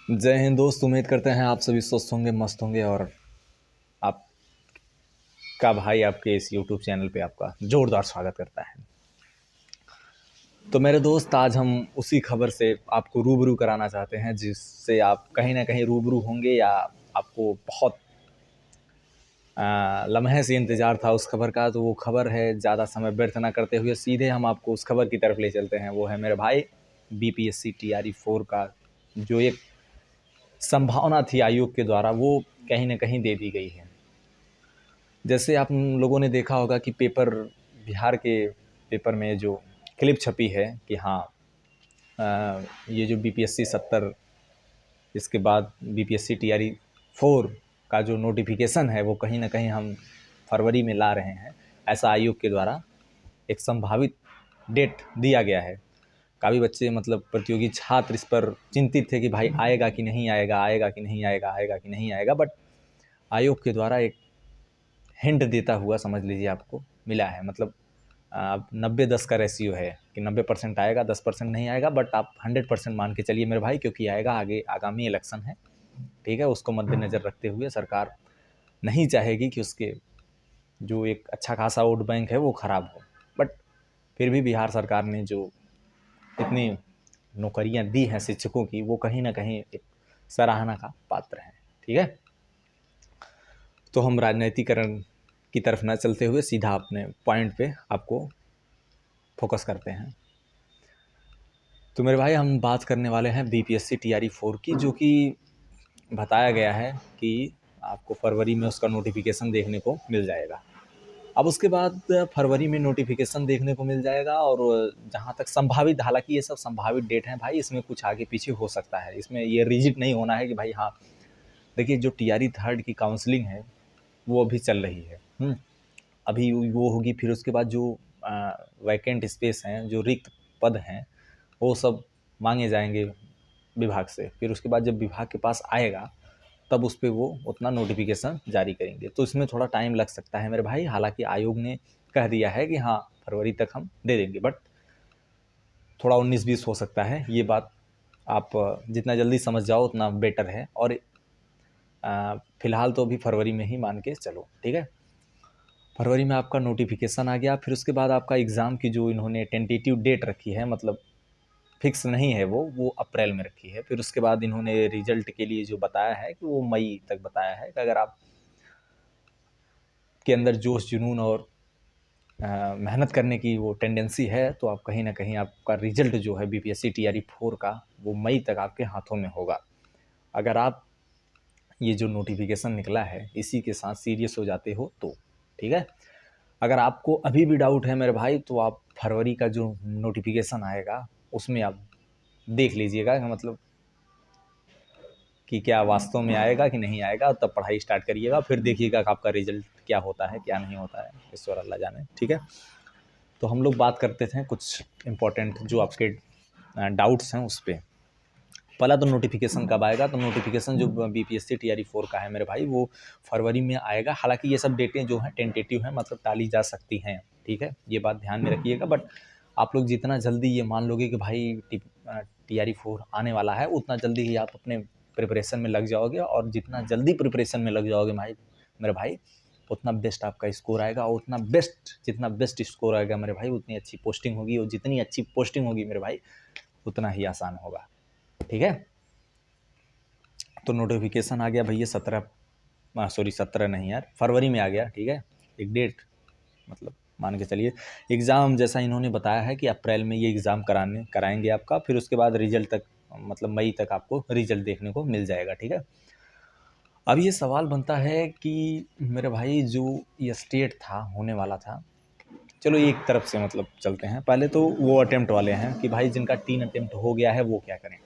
जय हिंद दोस्त। उम्मीद करते हैं आप सभी स्वस्थ होंगे, मस्त होंगे और आपका भाई आपके इस यूट्यूब चैनल पे आपका जोरदार स्वागत करता है। तो मेरे दोस्त, आज हम उसी खबर से आपको रूबरू कराना चाहते हैं जिससे आप कहीं ना कहीं रूबरू होंगे या आपको बहुत लम्हे से इंतज़ार था उस खबर का। तो वो खबर है, ज़्यादा समय व्यर्थ ना करते हुए सीधे हम आपको उस खबर की तरफ ले चलते हैं। वो है मेरे भाई बीपीएससी टीआरई 4 का जो एक संभावना थी आयोग के द्वारा, वो कहीं ना कहीं दे दी गई है। जैसे आप लोगों ने देखा होगा कि बिहार के पेपर में जो क्लिप छपी है कि हाँ, ये जो बीपीएससी 70 इसके बाद बीपीएससी टीआरई 4 का जो नोटिफिकेशन है वो कहीं ना कहीं हम फरवरी में ला रहे हैं, ऐसा आयोग के द्वारा एक संभावित डेट दिया गया है। काफ़ी बच्चे मतलब प्रतियोगी छात्र इस पर चिंतित थे कि भाई आएगा कि नहीं आएगा, आएगा कि नहीं आएगा, आएगा कि नहीं आएगा। बट आयोग के द्वारा एक हिंट देता हुआ समझ लीजिए आपको मिला है। मतलब अब 90-10 का रेशियो है कि 90% आएगा, 10% नहीं आएगा। बट आप 100% मान के चलिए मेरे भाई, क्योंकि आएगा। आगे आगामी इलेक्शन है, ठीक है। उसको मद्देनज़र रखते हुए सरकार नहीं चाहेगी कि उसके जो एक अच्छा खासा वोट बैंक है वो ख़राब हो। बट फिर भी बिहार सरकार ने जो इतनी नौकरियां दी हैं शिक्षकों की, वो कहीं ना कहीं एक सराहना का पात्र है, ठीक है। तो हम राजनीतिकरण की तरफ ना चलते हुए सीधा अपने पॉइंट पे आपको फोकस करते हैं। तो मेरे भाई, हम बात करने वाले हैं बीपीएससी टीआरई 4 की, जो कि बताया गया है कि आपको फरवरी में उसका नोटिफिकेशन देखने को मिल जाएगा। अब उसके बाद फरवरी में नोटिफिकेशन देखने को मिल जाएगा। और जहाँ तक संभावित, हालांकि ये सब संभावित डेट हैं भाई, इसमें कुछ आगे पीछे हो सकता है। इसमें ये रिजिड नहीं होना है कि भाई हाँ। देखिए, जो टीआरई 3 की काउंसलिंग है वो अभी चल रही है। अभी वो होगी। फिर उसके बाद जो वैकेंट स्पेस हैं, जो रिक्त पद हैं, वो सब मांगे जाएंगे विभाग से। फिर उसके बाद जब विभाग के पास आएगा तब उस पर वो उतना नोटिफिकेशन जारी करेंगे। तो इसमें थोड़ा टाइम लग सकता है मेरे भाई। हालांकि आयोग ने कह दिया है कि हाँ, फरवरी तक हम दे देंगे। बट थोड़ा 19-20 हो सकता है। ये बात आप जितना जल्दी समझ जाओ उतना बेटर है। और फिलहाल तो अभी फरवरी में ही मान के चलो, ठीक है। फरवरी में आपका नोटिफिकेशन आ गया। फिर उसके बाद आपका एग्ज़ाम की जो इन्होंने टेंटेटिव डेट रखी है, मतलब फिक्स नहीं है वो अप्रैल में रखी है। फिर उसके बाद इन्होंने रिजल्ट के लिए जो बताया है कि वो मई तक बताया है कि अगर आप के अंदर जोश जुनून और मेहनत करने की वो टेंडेंसी है तो आप कहीं ना कहीं आपका रिजल्ट जो है बीपीएससी टीआरई 4 का वो मई तक आपके हाथों में होगा। अगर आप ये जो नोटिफिकेशन निकला है इसी के साथ सीरियस हो जाते हो तो, ठीक है। अगर आपको अभी भी डाउट है मेरे भाई, तो आप फरवरी का जो नोटिफिकेशन आएगा उसमें आप देख लीजिएगा कि मतलब कि क्या वास्तव में आएगा कि नहीं आएगा। तब पढ़ाई स्टार्ट करिएगा, फिर देखिएगा कि आपका रिजल्ट क्या होता है क्या नहीं होता है, ईश्वर अल्लाह जाने, ठीक है। तो हम लोग बात करते थे कुछ इंपॉर्टेंट जो आपके डाउट्स हैं उस पर। पहला तो नोटिफिकेशन कब आएगा। तो नोटिफिकेशन जो बीपीएससी टीआरई 4 का है मेरे भाई, वो फरवरी में आएगा। हालांकि ये सब डेटें जो हैं टेंटेटिव हैं, मतलब टाली जा सकती हैं, ठीक है। ये बात ध्यान में रखिएगा। बट आप लोग जितना जल्दी ये मान लोगे कि भाई टीआरई 4 आने वाला है, उतना जल्दी ही आप अपने प्रिपरेशन में लग जाओगे। और जितना जल्दी प्रिपरेशन में लग जाओगे भाई मेरे भाई, उतना बेस्ट आपका स्कोर आएगा। और उतना बेस्ट, जितना बेस्ट स्कोर आएगा मेरे भाई, उतनी अच्छी पोस्टिंग होगी। और जितनी अच्छी पोस्टिंग होगी मेरे भाई, उतना ही आसान होगा, ठीक है। तो नोटिफिकेशन आ गया भैया 17 नहीं यार, फरवरी में आ गया, ठीक है। एक डेट मतलब मान के चलिए। एग्ज़ाम जैसा इन्होंने बताया है कि अप्रैल में ये एग्ज़ाम कराएंगे आपका। फिर उसके बाद रिजल्ट तक, मतलब मई तक आपको रिजल्ट देखने को मिल जाएगा, ठीक है। अब ये सवाल बनता है कि मेरे भाई, जो ये स्टेट था होने वाला था, चलो एक तरफ से मतलब चलते हैं। पहले तो वो अटेम्प्ट वाले हैं कि भाई जिनका 3 अटेम्प्ट हो गया है वो क्या करें।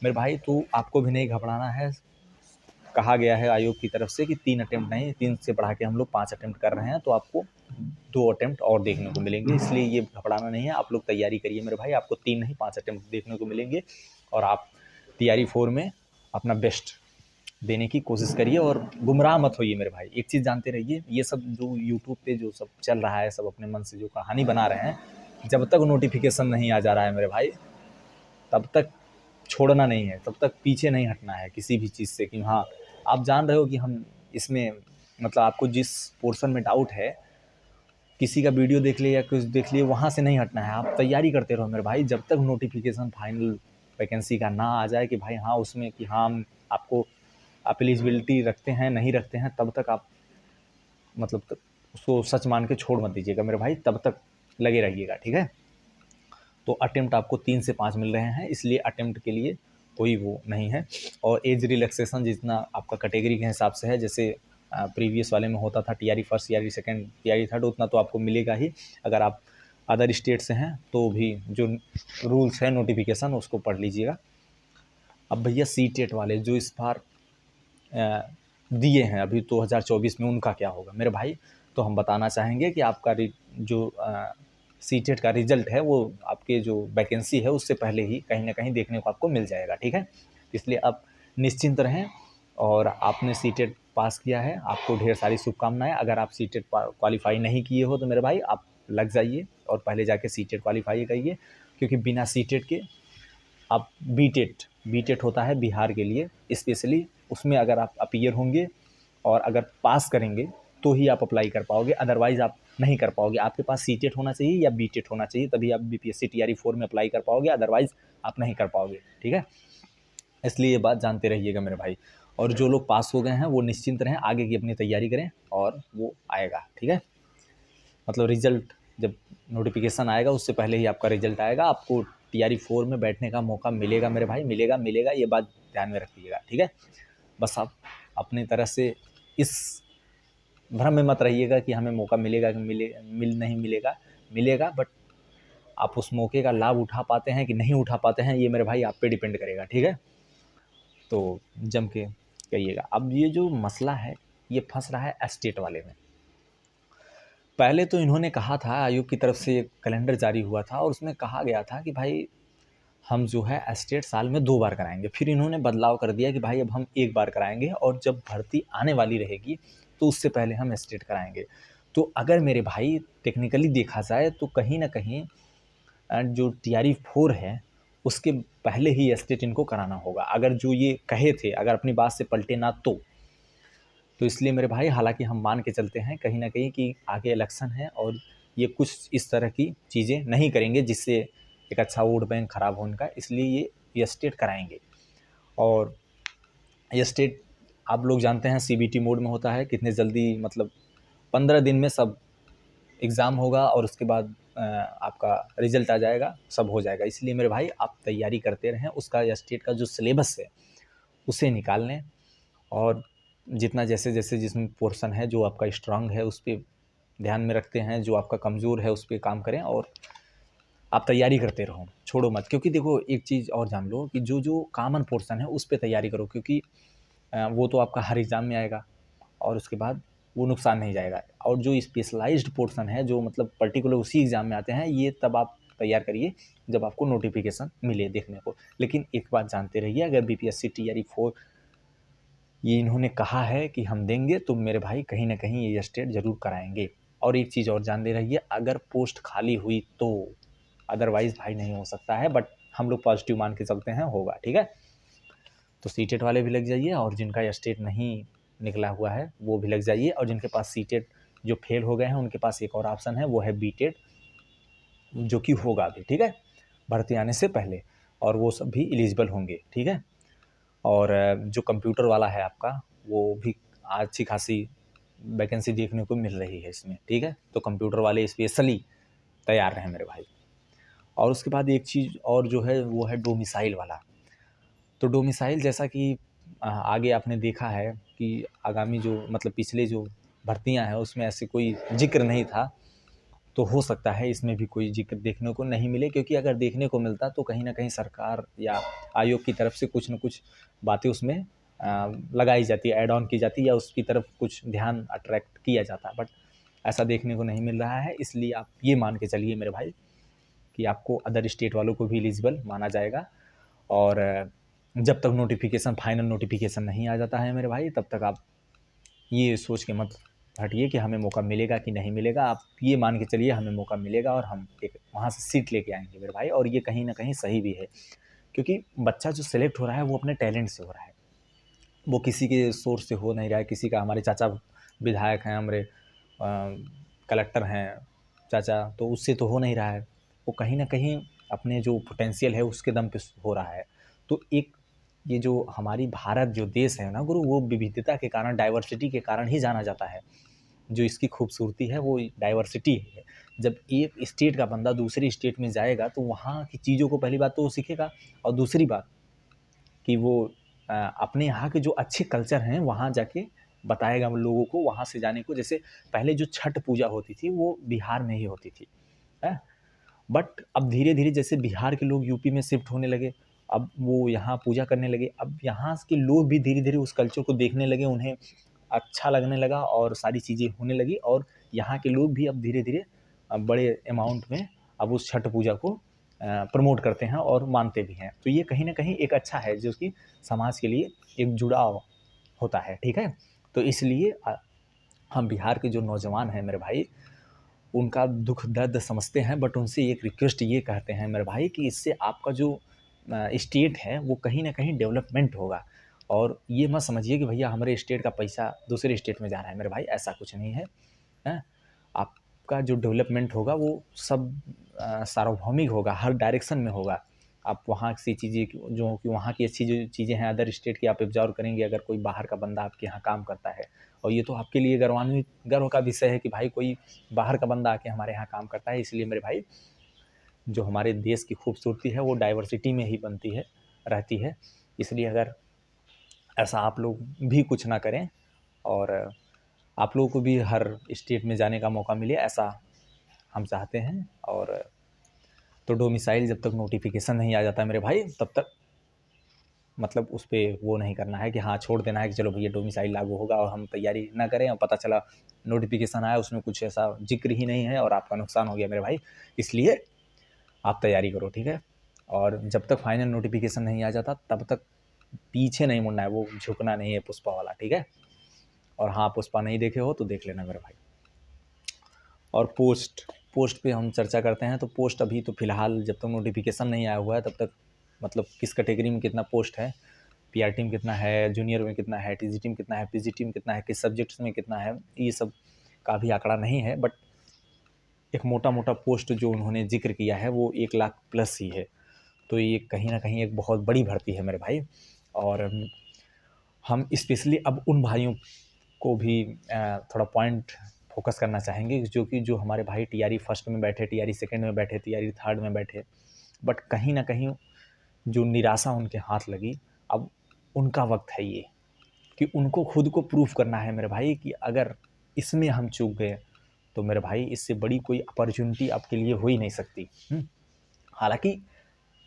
मेरे भाई, तो आपको भी नहीं घबराना है। कहा गया है आयोग की तरफ से कि 3 अटेम्प्ट नहीं, 3 से बढ़ा के हम लोग 5 अटेम्प्ट कर रहे हैं। तो आपको 2 अटेम्प्ट और देखने को मिलेंगे, इसलिए ये घबराना नहीं है। आप लोग तैयारी करिए मेरे भाई, आपको 3 नहीं 5 अटेम्प्ट देखने को मिलेंगे। और आप टीआरई 4 में अपना बेस्ट देने की कोशिश करिए और गुमराह मत होइए मेरे भाई। एक चीज़ जानते रहिए, ये सब जो यूट्यूब पे जो सब चल रहा है, सब अपने मन से जो कहानी बना रहे हैं, जब तक नोटिफिकेशन नहीं आ जा रहा है मेरे भाई, तब तक छोड़ना नहीं है, तब तक पीछे नहीं हटना है किसी भी चीज़ से कि हाँ, आप जान रहे हो कि हम इसमें मतलब आपको जिस पोर्शन में डाउट है, किसी का वीडियो देख लिए या कुछ देख लिए, वहाँ से नहीं हटना है, आप तैयारी करते रहो मेरे भाई। जब तक नोटिफिकेशन फाइनल वैकेंसी का ना आ जाए कि भाई हाँ उसमें कि हाँ हम आपको आप एलिजिबिलिटी रखते हैं नहीं रखते हैं, तब तक आप मतलब उसको सच मान के छोड़ मत दीजिएगा मेरे भाई, तब तक लगे रहिएगा, ठीक है। तो अटेम्प्ट आपको 3 से 5 मिल रहे हैं, इसलिए अटेम्प्ट के लिए कोई वो नहीं है। और एज रिलैक्सेशन जितना आपका कैटेगरी के हिसाब से है, जैसे प्रीवियस वाले में होता था TRE first, TRE second, TRE third, उतना तो आपको मिलेगा ही। अगर आप अदर स्टेट से हैं तो भी जो रूल्स है नोटिफिकेशन उसको पढ़ लीजिएगा। अब भैया सी टेट वाले जो इस बार दिए हैं अभी 2024 में, उनका क्या होगा मेरे भाई। तो हम बताना चाहेंगे कि आपका जो सी टेट का रिजल्ट है वो आपके जो वैकेंसी है उससे पहले ही कहीं ना कहीं देखने को आपको मिल जाएगा, ठीक है। इसलिए आप निश्चिंत रहें। और आपने सी टेट पास किया है, आपको ढेर सारी शुभकामनाएं। अगर आप सी टेट क्वालिफाई नहीं किए हो तो मेरे भाई आप लग जाइए और पहले जाके सी टेट क्वालिफाई करिए, क्योंकि बिना सी टेट के आप बी टेट होता है बिहार के लिए स्पेशली, उसमें अगर आप अपीयर होंगे और अगर पास करेंगे तो ही आप अप्लाई कर पाओगे, अदरवाइज़ आप नहीं कर पाओगे। आपके पास सी टेट होना चाहिए या बी टेट होना चाहिए, तभी आप बीपीएससी टीआरई 4 में अप्लाई कर पाओगे, अदरवाइज़ आप नहीं कर पाओगे, ठीक है। इसलिए ये बात जानते रहिएगा मेरे भाई। और जो लोग पास हो गए हैं वो निश्चिंत रहें, आगे की अपनी तैयारी करें और वो आएगा, ठीक है। मतलब रिजल्ट जब नोटिफिकेशन आएगा उससे पहले ही आपका रिजल्ट आएगा, आपको टीआरई 4 में बैठने का मौका मिलेगा मेरे भाई, मिलेगा मिलेगा, ये बात ध्यान में रखिएगा, ठीक है। बस आप अपनी तरह से इस भ्रम में मत रहिएगा कि हमें मौका मिलेगा कि मिल नहीं मिलेगा, मिलेगा, बट आप उस मौके का लाभ उठा पाते हैं कि नहीं उठा पाते हैं, ये मेरे भाई आप पे डिपेंड करेगा, ठीक है। तो जम के करिएगा। अब ये जो मसला है ये फंस रहा है एस्टेट वाले में। पहले तो इन्होंने कहा था, आयोग की तरफ से एक कैलेंडर जारी हुआ था और उसमें कहा गया था कि भाई हम जो है एस्टेट साल में 2 बार कराएंगे। फिर इन्होंने बदलाव कर दिया कि भाई अब हम 1 बार कराएंगे और जब भर्ती आने वाली रहेगी तो उससे पहले हम एस्टेट कराएंगे। तो अगर मेरे भाई टेक्निकली देखा जाए तो कहीं ना कहीं जो टीआरई 4 है उसके पहले ही एस्टेट इनको कराना होगा, अगर जो ये कहे थे अगर अपनी बात से पलटे ना तो इसलिए मेरे भाई, हालांकि हम मान के चलते हैं कहीं ना कहीं कि आगे इलेक्शन है और ये कुछ इस तरह की चीज़ें नहीं करेंगे जिससे एक अच्छा वोट बैंक खराब हो उनका, इसलिए ये स्टेट कराएंगे। और ये स्टेट आप लोग जानते हैं सीबीटी मोड में होता है, कितने जल्दी मतलब 15 दिन में सब एग्ज़ाम होगा और उसके बाद आपका रिजल्ट आ जाएगा, सब हो जाएगा। इसलिए मेरे भाई आप तैयारी करते रहें, उसका स्टेट का जो सिलेबस है उसे निकाल लें और जितना जैसे जैसे जिसमें पोर्शन है जो आपका स्ट्रांग है उस पर ध्यान में रखते हैं, जो आपका कमज़ोर है उस पर काम करें और आप तैयारी करते रहो, छोड़ो मत। क्योंकि देखो एक चीज़ और जान लो कि जो जो कॉमन पोर्शन है उस पर तैयारी करो, क्योंकि वो तो आपका हर एग्ज़ाम में आएगा और उसके बाद वो नुकसान नहीं जाएगा। और जो स्पेशलाइज्ड पोर्शन है जो मतलब पर्टिकुलर उसी एग्ज़ाम में आते हैं, ये तब आप तैयार करिए जब आपको नोटिफिकेशन मिले देखने को। लेकिन एक बात जानते रहिए, अगर बीपीएससी टीआरई 4 ये इन्होंने कहा है कि हम देंगे तो मेरे भाई कहीं ना कहीं ये स्टेट ज़रूर कराएंगे। और एक चीज़ और जानते रहिए, अगर पोस्ट खाली हुई तो, अदरवाइज़ भाई नहीं हो सकता है, बट हम लोग पॉजिटिव मान के चलते हैं होगा, ठीक है। तो सीटेट वाले भी लग जाइए और जिनका स्टेट नहीं निकला हुआ है वो भी लग जाइए, और जिनके पास सीटेट जो फेल हो गए हैं उनके पास एक और ऑप्शन है, वो है बीटेट, जो कि होगा भी, ठीक है, भर्ती आने से पहले, और वो सब भी एलिजिबल होंगे, ठीक है। और जो कंप्यूटर वाला है आपका वो भी अच्छी खासी वैकेंसी देखने को मिल रही है इसमें, ठीक है। तो कंप्यूटर वाले स्पेशली तैयार रहें मेरे भाई। और उसके बाद एक चीज़ और जो है वो है डोमिसाइल वाला। तो डोमिसाइल जैसा कि आगे आपने देखा है कि आगामी जो मतलब पिछले जो भर्तियां हैं उसमें ऐसे कोई जिक्र नहीं था, तो हो सकता है इसमें भी कोई जिक्र देखने को नहीं मिले, क्योंकि अगर देखने को मिलता तो कहीं ना कहीं सरकार या आयोग की तरफ से कुछ न कुछ बातें उसमें लगाई जाती, ऐड ऑन की जाती, या उसकी तरफ कुछ ध्यान अट्रैक्ट किया जाता, बट ऐसा देखने को नहीं मिल रहा है। इसलिए आप ये मान के चलिए मेरे भाई कि आपको अदर स्टेट वालों को भी एलिजिबल माना जाएगा। और जब तक नोटिफिकेशन फाइनल नोटिफिकेशन नहीं आ जाता है मेरे भाई, तब तक आप ये सोच के मत हटिए कि हमें मौका मिलेगा कि नहीं मिलेगा। आप ये मान के चलिए हमें मौका मिलेगा और हम एक वहाँ से सीट लेके आएंगे मेरे भाई, और ये कहीं ना कहीं सही भी है, क्योंकि बच्चा जो सेलेक्ट हो रहा है वो अपने टैलेंट से हो रहा है, वो किसी के सोर्स से हो नहीं रहा है। किसी का, हमारे चाचा विधायक हैं, हमारे कलेक्टर हैं चाचा, तो उससे तो हो नहीं रहा है। वो कहीं ना कहीं अपने जो पोटेंशियल है उसके दम पे हो रहा है। तो एक ये जो हमारी भारत जो देश है ना गुरु, वो विविधता के कारण, डाइवर्सिटी के कारण ही जाना जाता है। जो इसकी खूबसूरती है वो डाइवर्सिटी है। जब एक स्टेट का बंदा दूसरी स्टेट में जाएगा तो वहाँ की चीज़ों को पहली बात तो वो सीखेगा, और दूसरी बात कि वो अपने यहाँ के जो अच्छे कल्चर हैं वहाँ जाके बताएगा लोगों को, वहाँ से जाने को। जैसे पहले जो छठ पूजा होती थी वो बिहार में ही होती थी, है। बट अब धीरे धीरे जैसे बिहार के लोग यूपी में शिफ्ट होने लगे, अब वो यहाँ पूजा करने लगे, अब यहाँ के लोग भी धीरे धीरे उस कल्चर को देखने लगे, उन्हें अच्छा लगने लगा और सारी चीज़ें होने लगी। और यहाँ के लोग भी अब धीरे धीरे बड़े अमाउंट में अब उस छठ पूजा को प्रमोट करते हैं और मानते भी हैं। तो ये कहीं ना कहीं एक अच्छा है, जो कि समाज के लिए एक जुड़ाव होता है, ठीक है। तो इसलिए हम बिहार के जो नौजवान हैं मेरे भाई, उनका दुख दर्द समझते हैं, बट उनसे एक रिक्वेस्ट ये कहते हैं मेरे भाई कि इससे आपका जो स्टेट है वो कहीं ना कहीं डेवलपमेंट होगा। और ये मत समझिए कि भैया हमारे स्टेट का पैसा दूसरे स्टेट में जा रहा है, मेरे भाई ऐसा कुछ नहीं है, हैं। आपका जो डेवलपमेंट होगा वो सब सार्वभौमिक होगा, हर डायरेक्शन में होगा। आप वहाँ से चीज़ें जो कि वहाँ की अच्छी जो चीज़ें हैं अदर स्टेट की आप ऑब्जर्व करेंगे, अगर कोई बाहर का बंदा आपके यहाँ काम करता है। और ये तो आपके लिए गर्व का विषय है कि भाई कोई बाहर का बंदा आके हमारे यहाँ काम करता है। इसलिए मेरे भाई, जो हमारे देश की खूबसूरती है वो डाइवर्सिटी में ही बनती है, रहती है। इसलिए अगर ऐसा आप लोग भी कुछ ना करें और आप लोगों को भी हर स्टेट में जाने का मौका मिले, ऐसा हम चाहते हैं। और तो डोमिसाइल जब तक नोटिफिकेशन नहीं आ जाता है मेरे भाई, तब तक मतलब उस पर वो नहीं करना है कि हाँ छोड़ देना है कि चलो भैया डोमिसाइल लागू होगा और हम तैयारी ना करें, और पता चला नोटिफिकेशन आया उसमें कुछ ऐसा जिक्र ही नहीं है और आपका नुकसान हो गया मेरे भाई। इसलिए आप तैयारी करो, ठीक है। और जब तक फाइनल नोटिफिकेशन नहीं आ जाता तब तक पीछे नहीं मुड़ना है, वो झुकना नहीं है पुष्पा वाला, ठीक है। और हाँ, पुष्पा नहीं देखे हो तो देख लेना मेरे भाई। और पोस्ट पे हम चर्चा करते हैं। तो पोस्ट अभी तो फ़िलहाल जब तक नोटिफिकेशन नहीं आया हुआ है तब तक, मतलब किस कैटेगरी में कितना पोस्ट है, पीआर टीम कितना है, जूनियर में कितना है, टीजी टीम कितना है, पीजी टीम कितना है, किस सब्जेक्ट्स में कितना है, ये सब का भी आंकड़ा नहीं है। बट एक मोटा मोटा पोस्ट जो उन्होंने जिक्र किया है वो 1 लाख प्लस ही है। तो ये कहीं ना कहीं एक बहुत बड़ी भर्ती है मेरे भाई। और हम स्पेशली अब उन भाइयों को भी थोड़ा पॉइंट फोकस करना चाहेंगे जो हमारे भाई टीआरई फर्स्ट में बैठे, टीआरई सेकंड में बैठे, टीआरई थर्ड में बैठे, बट कहीं ना कहीं जो निराशा उनके हाथ लगी। अब उनका वक्त है ये कि उनको खुद को प्रूफ करना है मेरे भाई कि अगर इसमें हम चूक गए तो मेरे भाई इससे बड़ी कोई अपॉर्चुनिटी आपके लिए हो ही नहीं सकती। हालांकि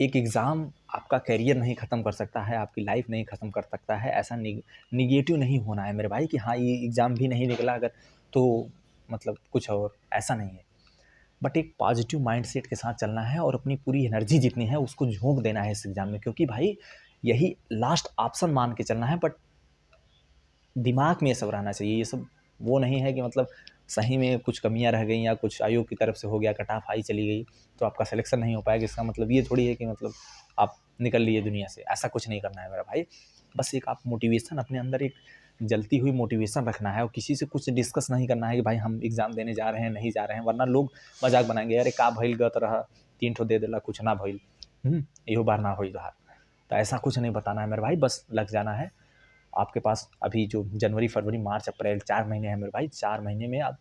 एक एग्ज़ाम आपका करियर नहीं ख़त्म कर सकता है, आपकी लाइफ नहीं ख़त्म कर सकता है, ऐसा निगेटिव नहीं होना है मेरे भाई कि हाँ ये एग्ज़ाम भी नहीं निकला अगर तो मतलब कुछ और, ऐसा नहीं है। बट एक पॉजिटिव माइंडसेट के साथ चलना है और अपनी पूरी एनर्जी जितनी है उसको झोंक देना है इस एग्ज़ाम में, क्योंकि भाई यही लास्ट ऑप्शन मान के चलना है। बट दिमाग में ये सब रहना चाहिए, ये सब वो नहीं है कि मतलब सही में कुछ कमियां रह गई या कुछ आयोग की तरफ से हो गया, कट ऑफ हाई चली गई तो आपका सिलेक्शन नहीं हो पाएगा। इसका मतलब ये थोड़ी है कि मतलब आप निकल लिए दुनिया से, ऐसा कुछ नहीं करना है मेरा भाई। बस एक आप मोटिवेशन अपने अंदर, एक जलती हुई मोटिवेशन रखना है और किसी से कुछ डिस्कस नहीं करना है कि भाई हम एग्ज़ाम देने जा रहे हैं, नहीं जा रहे हैं, वरना लोग मजाक बनाएंगे, अरे का भइल गत रहा 3 ठो दे देला कुछ ना भइल, इहो बार ना होई बाहर। तो ऐसा कुछ नहीं बताना है मेरे भाई, बस लग जाना है। आपके पास अभी जो जनवरी, फरवरी, मार्च, अप्रैल 4 महीने हैं मेरे भाई। 4 महीने में आप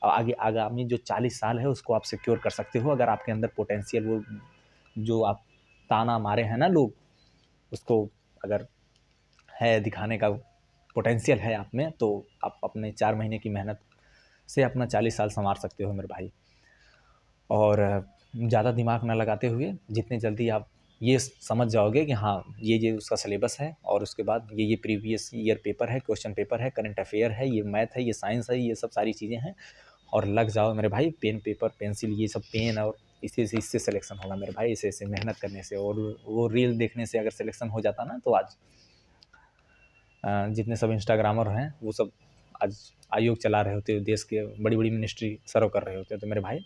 आगे आगामी जो 40 साल है उसको आप सिक्योर कर सकते हो, अगर आपके अंदर पोटेंशियल, वो जो आप ताना मारे हैं ना लोग, उसको अगर है दिखाने का पोटेंशियल है आप में, तो आप अपने 4 महीने की मेहनत से अपना 40 साल संवार सकते हो मेरे भाई। और ज़्यादा दिमाग ना लगाते हुए जितने जल्दी आप ये समझ जाओगे कि हाँ ये उसका सिलेबस है और उसके बाद ये प्रीवियस ईयर पेपर है, क्वेश्चन पेपर है, करंट अफेयर है, ये मैथ है, ये साइंस है, ये सब सारी चीज़ें हैं, और लग जाओ मेरे भाई। पेन, पेपर, पेंसिल, ये सब पेन, और इससे सिलेक्शन होगा मेरे भाई, इसे मेहनत करने से। और वो रील देखने से अगर सिलेक्शन हो जाता ना, तो आज जितने सब इंस्टाग्रामर हैं वो सब आज आयोग चला रहे होते, देश के बड़ी बड़ी मिनिस्ट्री सर्व कर रहे होते। तो मेरे भाई,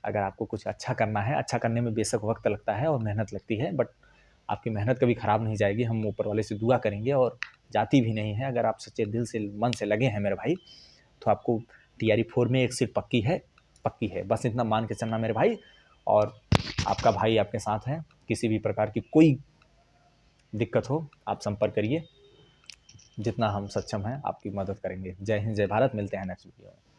अगर आपको कुछ अच्छा करना है, अच्छा करने में बेशक वक्त लगता है और मेहनत लगती है, बट आपकी मेहनत कभी ख़राब नहीं जाएगी। हम ऊपर वाले से दुआ करेंगे और जाती भी नहीं है। अगर आप सच्चे दिल से मन से लगे हैं मेरे भाई, तो आपको TRE 4 में एक सीट पक्की है। बस इतना मान के चलना मेरे भाई। और आपका भाई आपके साथ है, किसी भी प्रकार की कोई दिक्कत हो आप संपर्क करिए। जितना हम सक्षम हैं आपकी मदद करेंगे। जय हिंद, जय भारत। मिलते हैं नेक्स्ट वीडियो में।